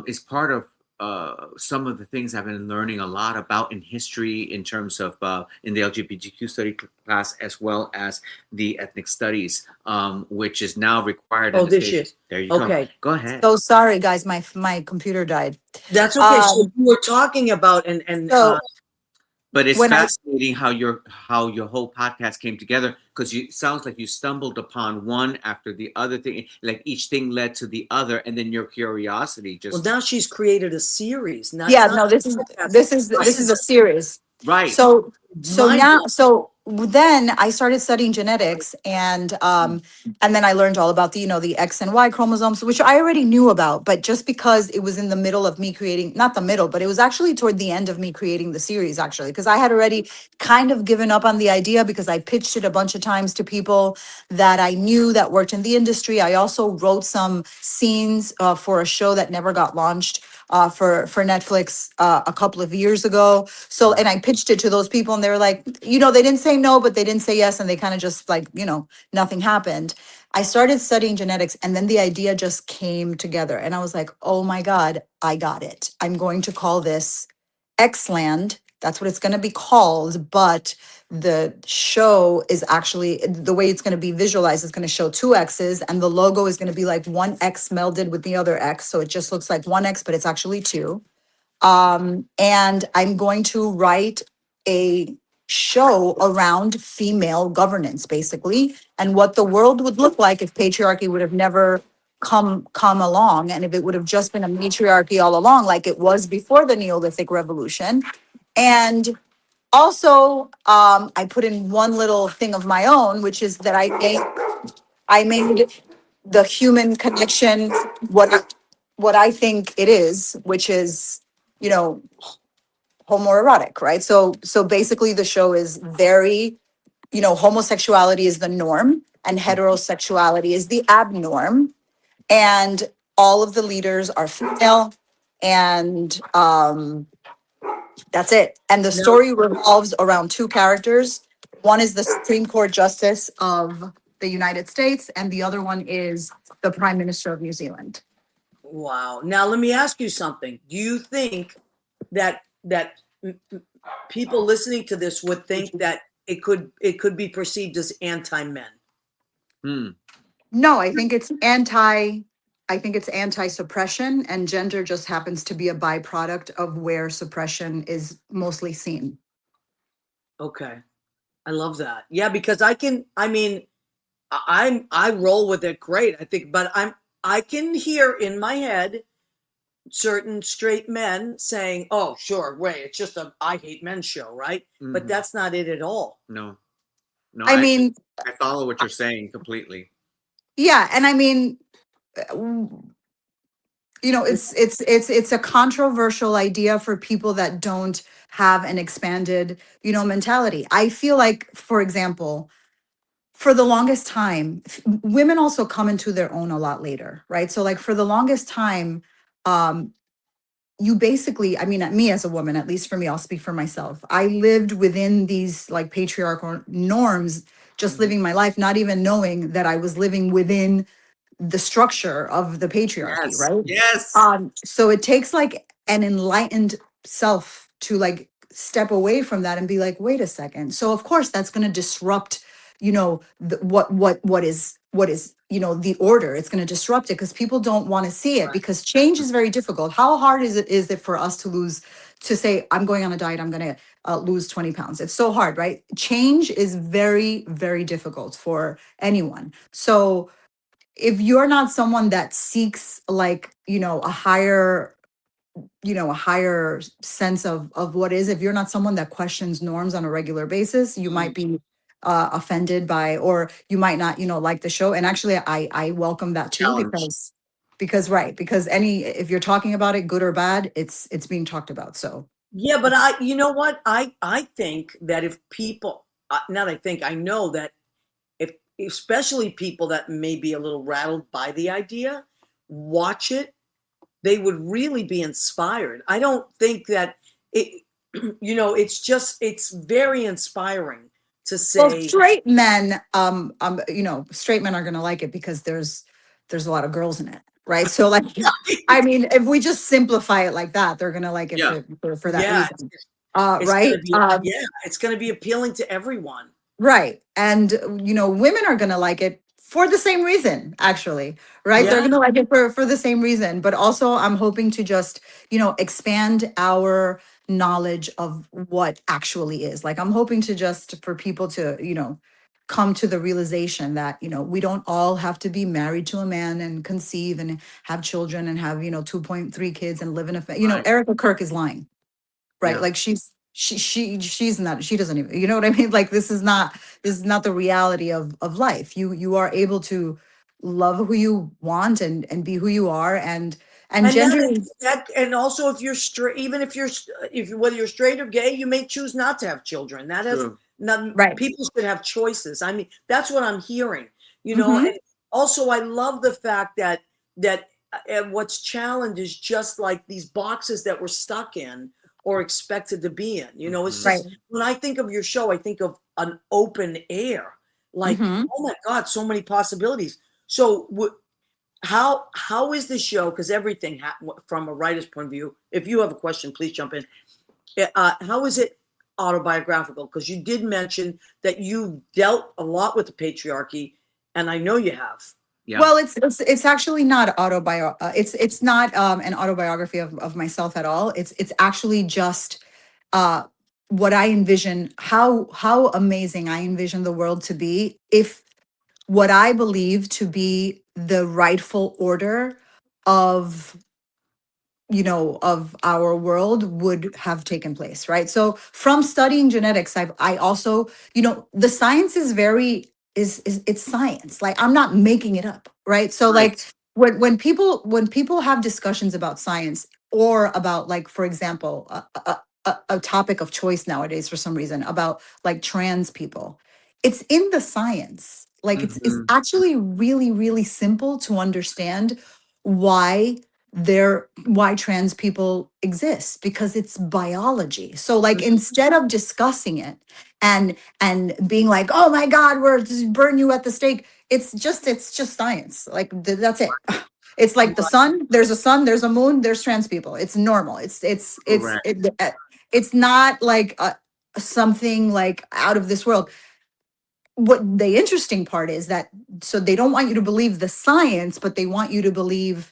is part of some of the things I've been learning a lot about in history in terms of in the LGBTQ study class, as well as the ethnic studies, which is now required. Oh, this year. There you go. Go ahead. So sorry, guys, my computer died. That's okay. So we were talking about but it's fascinating how your whole podcast came together, because it sounds like you stumbled upon one after the other thing, like each thing led to the other, and then your curiosity just. Well, now she's created a series. This is a series. Right. So then I started studying genetics, and then I learned all about the, the X and Y chromosomes, which I already knew about, but just because it was in the middle of me creating, not the middle, but it was actually toward the end of me creating the series, actually, because I had already kind of given up on the idea because I pitched it a bunch of times to people that I knew that worked in the industry. I also wrote some scenes for a show that never got launched for Netflix a couple of years ago. So, and I pitched it to those people, and they were like, they didn't say no, but they didn't say yes, and they kind of just like, nothing happened. I started studying genetics, and then the idea just came together, and I was like, oh my God, I got it. I'm going to call this Xland. That's what it's going to be called, but the show is actually the way it's going to be visualized is going to show two X's, and the logo is going to be like one X melded with the other X. So it just looks like one X, but it's actually two. And I'm going to write a show around female governance, basically, and what the world would look like if patriarchy would have never come along, and if it would have just been a matriarchy all along, like it was before the Neolithic Revolution. And also, I put in one little thing of my own, which is that I made the human connection what I think it is, which is, you know, homoerotic, right? So basically the show is very, homosexuality is the norm and heterosexuality is the abnorm. And all of the leaders are female, and that's it. And the Now, story revolves around two characters. One is the Supreme Court Justice of the United States, and the other one is the Prime Minister of New Zealand. wow. Now let me ask you something. Do you think that people listening to this would think that it could be perceived as anti-men? No, I think it's anti-suppression, and gender just happens to be a byproduct of where suppression is mostly seen. Okay. I love that. Yeah, because I roll with it great. I think, but I can hear in my head certain straight men saying, "Oh, sure, wait, it's just a I hate men show, right?" But that's not it at all. No, no, I mean, I follow what you're saying completely. yeah, and I mean, it's a controversial idea for people that don't have an expanded, mentality. I feel like, for example, for the longest time, women also come into their own a lot later, right? So like for the longest time, um, you basically, I mean, me as a woman, at least for me, I'll speak for myself. I lived within these like patriarchal norms, just living my life, not even knowing that I was living within the structure of the patriarchy, Yes, right? yes. So it takes like an enlightened self to like step away from that and be like, wait a second. So of course that's going to disrupt, what is the order. It's going to disrupt it because people don't want to see it, Right. because change is very difficult. How hard is it for us to say, I'm going on a diet, I'm going to lose 20 pounds? It's so hard, right? Change is very, very difficult for anyone. So if you're not someone that seeks like, a higher sense of what is, if you're not someone that questions norms on a regular basis, you might be offended by, or you might not, like the show. And actually I welcome that too, Challenge. because right, because if you're talking about it, good or bad, it's being talked about. So Yeah, but you know what? I think that if people, not I think, I know that if, especially people that may be a little rattled by the idea, watch it, they would really be inspired. I don't think that it, it's very inspiring to well, say, straight men are going to like it because there's a lot of girls in it, right? So like, I mean, if we just simplify it like that, they're going to like it Yeah. for that yeah, reason. it's gonna Right. be, yeah, it's gonna be appealing to everyone. Right. And, women are going to like it for the same reason, actually, right? They're Yeah, going to like it for the same reason. But also, I'm hoping to just, expand our knowledge of what actually is. Like, I'm hoping to just for people to, come to the realization that, we don't all have to be married to a man and conceive and have children and have, 2.3 kids and live in a, Right. Erica Kirk is lying, right? Yeah. Like, she's she's not, she doesn't even, you know what I mean? Like, this is not the reality of life. You are able to love who you want and be who you are, and And gender and also if you're straight, even if whether you're straight or gay, you may choose not to have children. That has True. not, right. people should have choices. I mean, that's what I'm hearing, Mhm. and also I love the fact that what's challenged is just like these boxes that we're stuck in or expected to be in. It's Mhm. Right. just, when I think of your show, I think of an open air, like, Mhm. oh my God, so many possibilities. So how is the show? Because everything from a writer's point of view. If you have a question, please jump in. How is it autobiographical? Because you did mention that you dealt a lot with the patriarchy, and I know you have. Yeah. Well, it's actually not it's not an autobiography of myself at all. It's actually just uh what I envision, how amazing I envision the world to be if what I believe to be the rightful order of, of our world would have taken place, right? So from studying genetics, I also, the science is very, is it's science. Like, I'm not making it up, right? So like, Right. when people have discussions about science, or about, like, for example, a topic of choice nowadays for some reason, about like trans people, it's in the science. Like, it's Mhm. actually really, really simple to understand why why trans people exist, because it's biology. So like, Mhm. instead of discussing it and being like, oh my God, we're just burn you at the stake, it's just science. Like, that's it. It's like the sun, there's a sun, there's a moon, there's trans people. It's normal. Correct. It's not like something like out of this world. What the interesting part is that, so they don't want you to believe the science, but they want you to believe,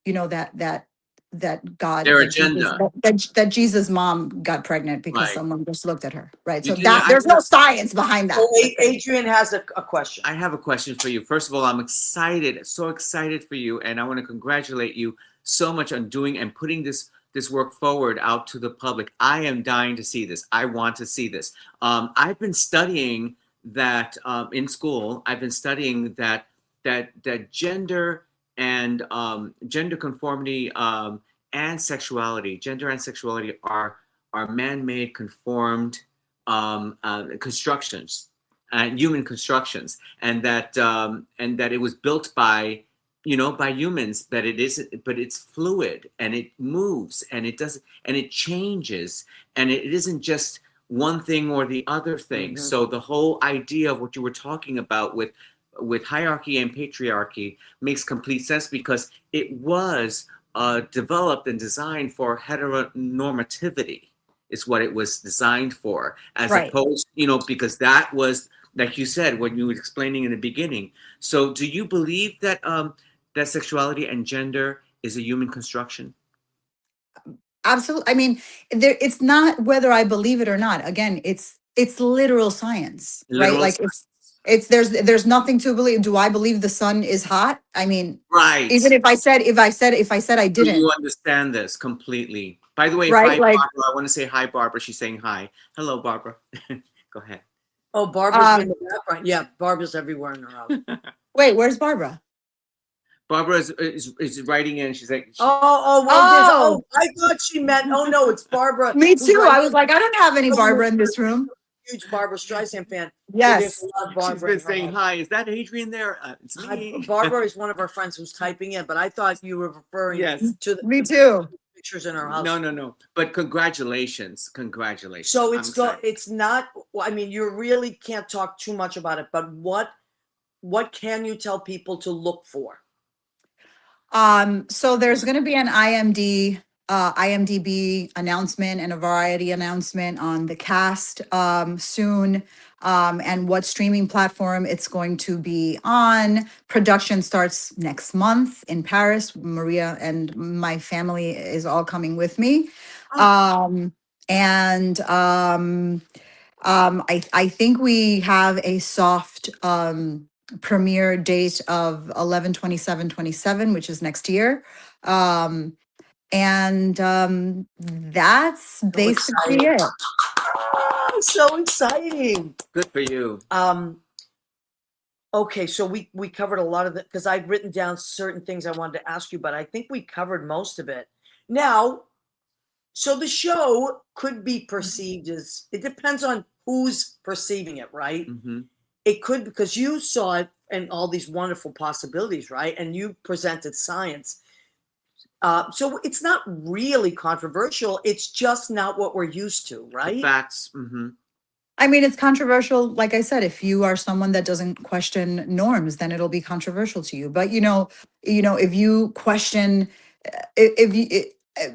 that God, Their that Jesus, agenda. that Jesus' mom got pregnant because Right. someone just looked at her, right? So Eugenia, that, there's no science behind that. So Adrian has a question. I have a question for you. First of all, I'm excited, so excited for you, and I want to congratulate you so much on doing and putting this work forward out to the public. I am dying to see this. I want to see this. I've been studying that in school. I've been studying that gender and gender conformity and sexuality, gender and sexuality are man-made conformed constructions and human constructions, and that it was built by by humans, but it isn't, but it's fluid and it moves and it does and it changes, and it isn't just one thing or the other thing. Mhm. So the whole idea of what you were talking about with hierarchy and patriarchy makes complete sense, because it was developed and designed for heteronormativity, is what it was designed for, as Right. opposed, because that was, like you said when you were explaining in the beginning. So do you believe that that sexuality and gender is a human construction? Absolutely. I mean, it's not whether I believe it or not. Again, it's literal science, right? Literal Like, it's there's nothing to believe. Do I believe the sun is hot? I mean, right. even if I said I Do you didn't, understand this completely? By the way, hi right? Like, Barbara. I want to say hi, Barbara. She's saying hi. Hello, Barbara. Go ahead. Oh, Barbara's in um, the background. Yeah, Barbara's everywhere in her house. wait, where's Barbara? Barbara is writing in. She's like, Oh, I thought she meant, oh no, it's Barbara me who's too. right I was like, I don't have any here. Barbara in this room. Huge Barbara Streisand fan. So there's Yes. a lot of she's Barbara been in her saying house. hi. Is that Adrian there? It's me. Barbara is one of our friends who's typing in, but I thought you were referring Yes. to Me too. pictures in her house. No. But congratulations. So I'm excited. it's not, I mean, you really can't talk too much about it, but what can you tell people to look for? So there's going to be an IMDb announcement and a Variety announcement on the cast soon, and what streaming platform it's going to be on. Production starts next month in Paris. Maria and my family is all coming with me. And I think we have a soft premiere date of 11/27/27, which is next year. Um, And that's So basically exciting. it. So exciting. Good for you. Okay, so we covered a lot of it because I've written down certain things I wanted to ask you, but I think we covered most of it. Now, so the show could be perceived as, it depends on who's perceiving it, right? Mm-hmm. It could, because you saw it and all these wonderful possibilities, right? And you presented science. So it's not really controversial. It's just not what we're used to, The right? facts. Mm-hmm. I mean, it's controversial. Like I said, if you are someone that doesn't question norms, then it'll be controversial to you. But if you question, if you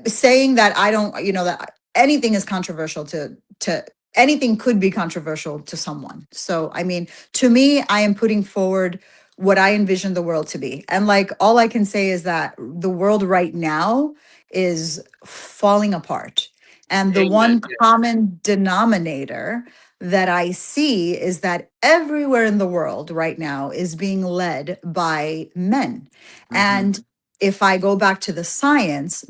saying that I don't, that anything is controversial to anything could be controversial to someone. So, I mean, to me, I am putting forward what I envision the world to be. And like all I can say is that the world right now is falling apart. And the Amen. one common denominator that I see is that everywhere in the world right now is being led by men. Mm-hmm. And if I go back to the science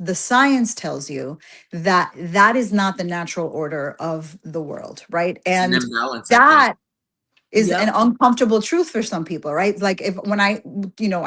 tells you that that is not the natural order of the world, right? It's an And imbalance, I think. that is Yep. an uncomfortable truth for some people, right? Like if when I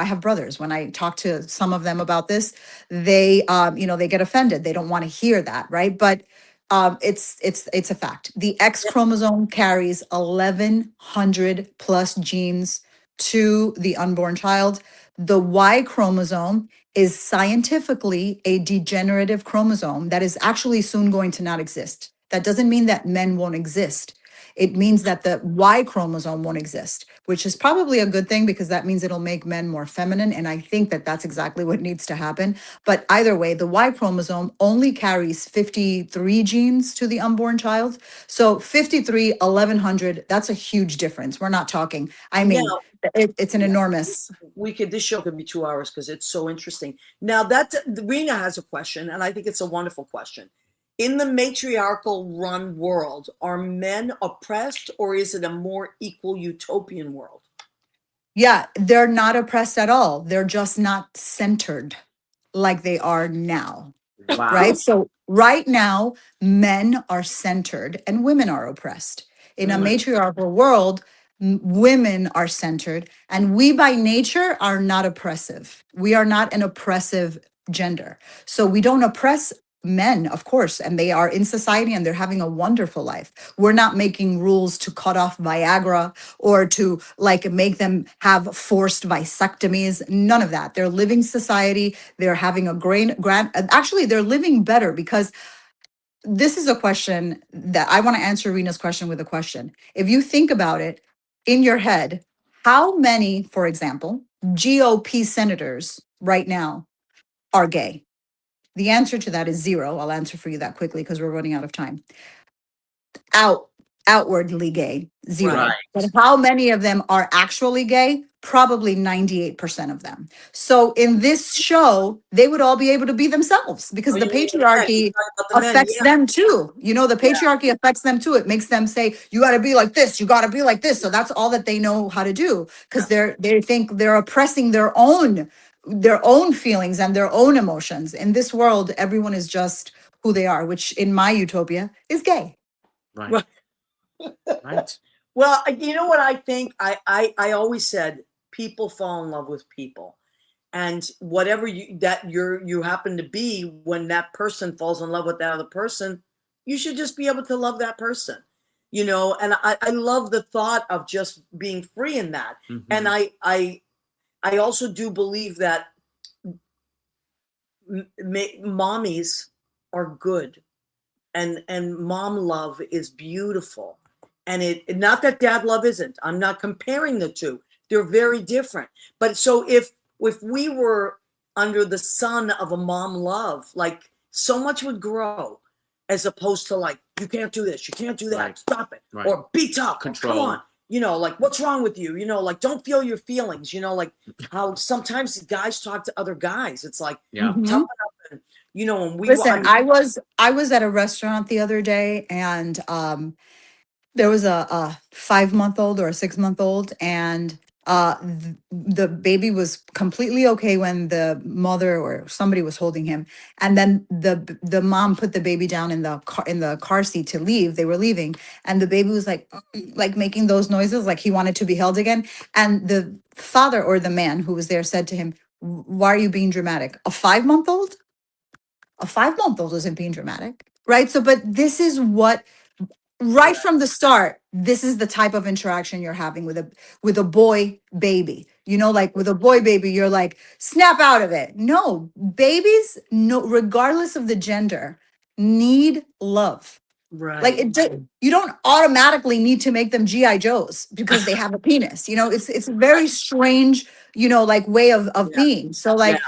have brothers, when I talk to some of them about this, they get offended. They don't want to hear that, right? But it's a fact. The X chromosome carries 1100 plus genes to the unborn child. The Y chromosome is scientifically a degenerative chromosome that is actually soon going to not exist. That doesn't mean that men won't exist. It means that the Y chromosome won't exist, which is probably a good thing because that means it'll make men more feminine. And I think that that's exactly what needs to happen. But either way, the Y chromosome only carries 53 genes to the unborn child. So 53, 1100, that's a huge difference. We're not talking, I mean, Now, it's an enormous. this show could be 2 hours because it's so interesting. Now that Rena has a question, and I think it's a wonderful question. In the matriarchal run world, are men oppressed or is it a more equal utopian world? Yeah, they're not oppressed at all. They're just not centered like they are now. Wow. Right? So right now, men are centered and women are oppressed. In a matriarchal world, women are centered, and we by nature are not oppressive. We are not an oppressive gender. So we don't oppress men, of course, and they are in society and they're having a wonderful life. We're not making rules to cut off Viagra or to like make them have forced vasectomies. None of that. They're living society. They're having a actually, they're living better because this is a question that I want to answer Rena's question with a question. If you think about it in your head, how many, for example, GOP senators right now are gay? The answer to that is zero. I'll answer for you that quickly because we're running out of time. Outwardly gay, zero. Right. But how many of them are actually gay? Probably 98% of them. So in this show, they would all be able to be themselves because the patriarchy affects them too. The patriarchy affects them too. It makes them say, you got to be like this, you got to be like this. So that's all that they know how to do because they think they're oppressing their own feelings and their own emotions. In this world, everyone is just who they are, which in my utopia is gay. Right. Right. Well, you know what I think? I always said people fall in love with people. And whatever you happen to be, when that person falls in love with that other person, you should just be able to love that person. And I love the thought of just being free in that. Mm-hmm. And I also do believe that mommies are good and mom love is beautiful. And it not that dad love isn't. I'm not comparing the two. They're very different. But so if we were under the sun of a mom love, like so much would grow, as opposed to like, you can't do this, you can't do that, Right. stop it. Right. Or be tough, Control. come on. Like, what's wrong with you? Like, don't feel your feelings, like how sometimes guys talk to other guys. It's like, Yeah. toughen up. And, when we Listen, I was at a restaurant the other day and there was a 5-month-old or a 6-month-old and The baby was completely okay when the mother or somebody was holding him, and then the mom put the baby down in the car seat to leave. They were leaving, and the baby was like making those noises, like he wanted to be held again. And the father or the man who was there said to him, "Why are you being dramatic? A 5-month-old? A 5-month-old isn't being dramatic, right?" So, but this is what, right from the start, this is the type of interaction you're having with a boy baby. You know, like with a boy baby, you're like, snap out of it. No, babies, no, regardless of the gender, need love. Like Right. you don't automatically need to make them GI Joes because they have a penis. You know, it's a very strange, like way of Yeah. being. So Yeah. like,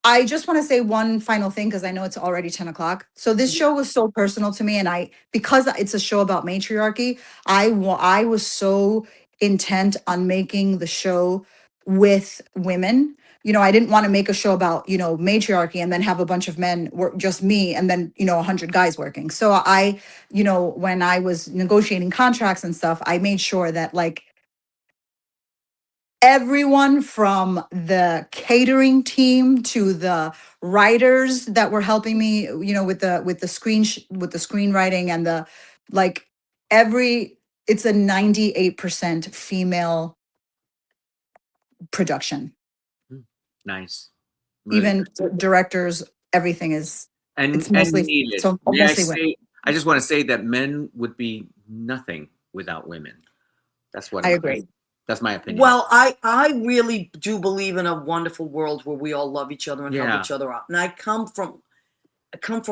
I just want to say one final thing because I know it's already 10 o'clock. So this show was so personal to me. And because it's a show about matriarchy, I was so intent on making the show with women. I didn't want to make a show about, matriarchy and then have a bunch of men work, just me, and then, 100 guys working. So when I was negotiating contracts and stuff, I made sure that like everyone from the catering team to the writers that were helping me, with the screenwriting and the like it's a 98% female production. Nice. Really Even directors, everything is, it's mostly, needed. so May I mostly women. say? I just want to say that men would be nothing without women. That's what I agree. That's my opinion. Well, I really do believe in a wonderful world where we all love each other and help each other out. And I come from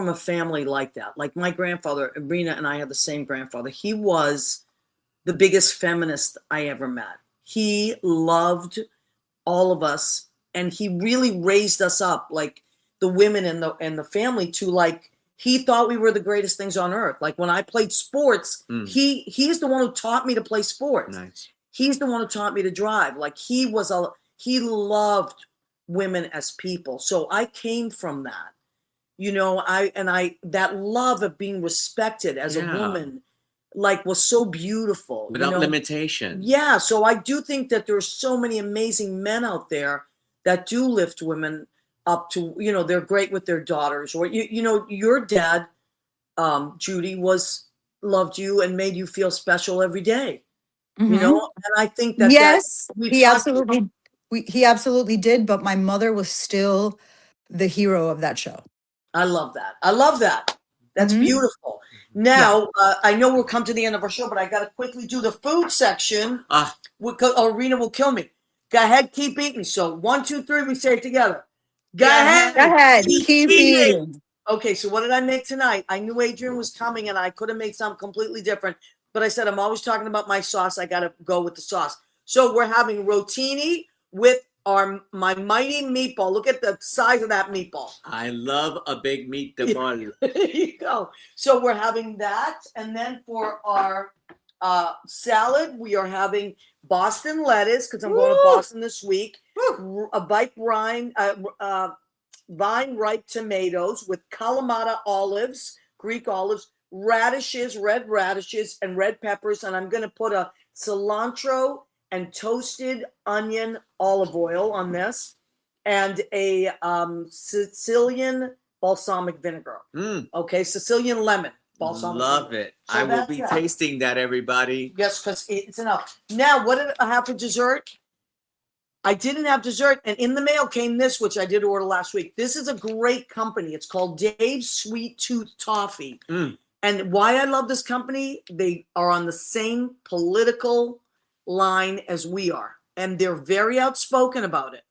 a family like that. Like my grandfather, Rena and I had the same grandfather. He was the biggest feminist I ever met. He loved all of us, and he really raised us up, like the women and the family, to like, he thought we were the greatest things on earth. Like when I played sports, he's the one who taught me to play sports. Nice. He's the one who taught me to drive. Like he loved women as people. So I came from that. That love of being respected as a woman, like, was so beautiful. Without limitation. Yeah. So I do think that there's so many amazing men out there that do lift women up to, they're great with their daughters, or, your dad, Judy, loved you and made you feel special every day. Mhm. And I think that yes, he absolutely did. But my mother was still the hero of that show. I love that. That's beautiful. Now, I know we'll come to the end of our show, but I got to quickly do the food section. Rena will kill me. Go ahead, keep eating. So 1, 2, 3, we say it together. Go ahead, keep eating. Okay, so what did I make tonight? I knew Adrian was coming, and I could have made something completely different. But I said, I'm always talking about my sauce. I got to go with the sauce. So we're having rotini with my mighty meatball. Look at the size of that meatball. I love a big meatball. There you go. So we're having that. And then for our salad, we are having Boston lettuce, because I'm going to Boston this week. A vine ripe tomatoes with Kalamata olives, Greek olives, radishes, red radishes, and red peppers. And I'm going to put a cilantro and toasted onion olive oil on this, and a Sicilian balsamic vinegar. Okay, Sicilian lemon balsamic Love vinegar. it. So I will be tasting that, everybody. Yes, because it's enough. Now, what did I have for dessert? I didn't have dessert, and in the mail came this, which I did order last week. This is a great company. It's called Dave's Sweet Tooth Toffee. And why I love this company, they are on the same political line as we are, and they're very outspoken about it,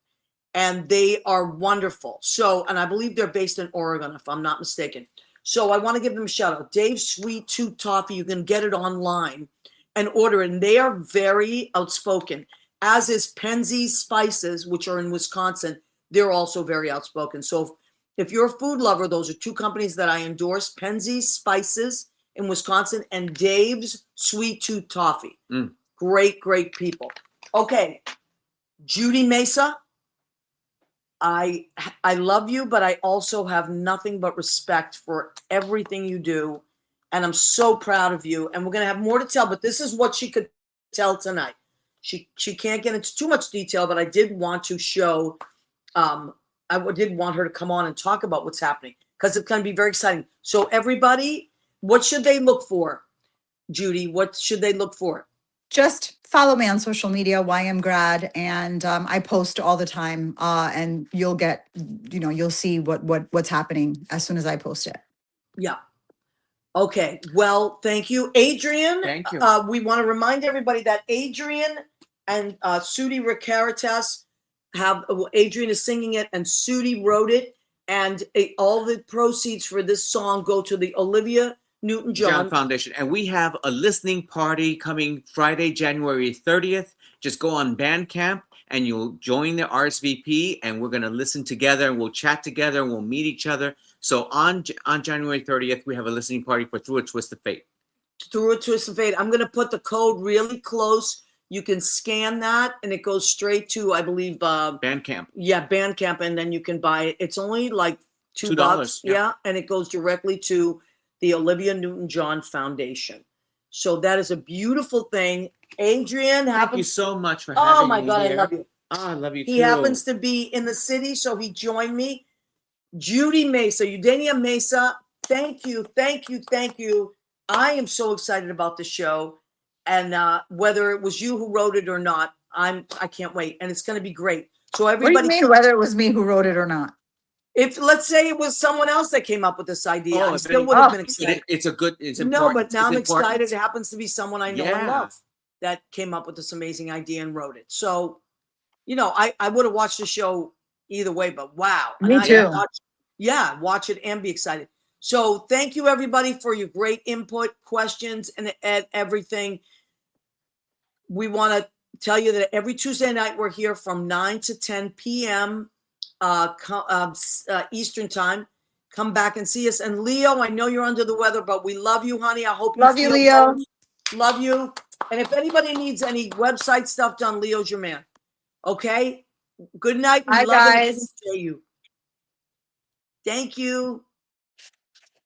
and they are wonderful. So, and I believe they're based in Oregon, if I'm not mistaken. So I want to give them a shout out. Dave's Sweet Tooth Toffee. You can get it online and order it, and they are very outspoken, as is Penzeys Spices, which are in Wisconsin. They're also very outspoken. So if you're a food lover, those are two companies that I endorse: Penzeys Spices in Wisconsin and Dave's Sweet Tooth Toffee. Great, great people. Okay, Judy Mesa, I love you, but I also have nothing but respect for everything you do, and I'm so proud of you. And we're going to have more to tell, but this is what she could tell tonight. She can't get into too much detail, but I did want to show, I did want her to come on and talk about what's happening because it's going to be very exciting. So everybody, what should they look for? Judy, what should they look for? Just follow me on social media, YMgrad, and I post all the time. And you'll get, you'll see what's happening as soon as I post it. Yeah. Okay. Well, thank you, Adrian. Thank you. We want to remind everybody that Adrian and Sudi Ricaritas Adrian is singing it and Sudi wrote it, and all the proceeds for this song go to the Olivia Newton-John Foundation. And we have a listening party coming Friday, January 30th. Just go on Bandcamp and you'll join the RSVP, and we're going to listen together and we'll chat together and we'll meet each other. So on January 30th, we have a listening party for Through a Twist of Fate. Through a Twist of Fate. I'm going to put the code really close. You can scan that and it goes straight to, I believe, Bandcamp. Yeah, Bandcamp, and then you can buy it. It's only like $2. Yeah, and it goes directly to the Olivia Newton-John Foundation. So that is a beautiful thing. Adrian, thank you so much for having me. Oh my God, here. I love you. Oh, I love you too. He happens to be in the city, so he joined me. Judy Mesa, Yudenia Mesa, thank you, thank you, thank you. I am so excited about the show, and whether it was you who wrote it or not, I can't wait, and it's going to be great. So everybody, What do you mean, whether it was me who wrote it or not? If let's say it was someone else that came up with this idea, I still would have been excited. It's important. No, but now I'm excited. It happens to be someone I know and love that came up with this amazing idea and wrote it. So, I would have watched the show either way, but wow. Me too. Watch it and be excited. So thank you everybody for your great input, questions, and everything. We want to tell you that every Tuesday night we're here from 9 to 10 p.m. Eastern time. Come back and see us. And Leo, I know you're under the weather, but we love you, honey. I hope you love you, Leo. Better. Love you. And if anybody needs any website stuff done, Leo's your man. Okay. Good night. Bye, guys. You. Thank you.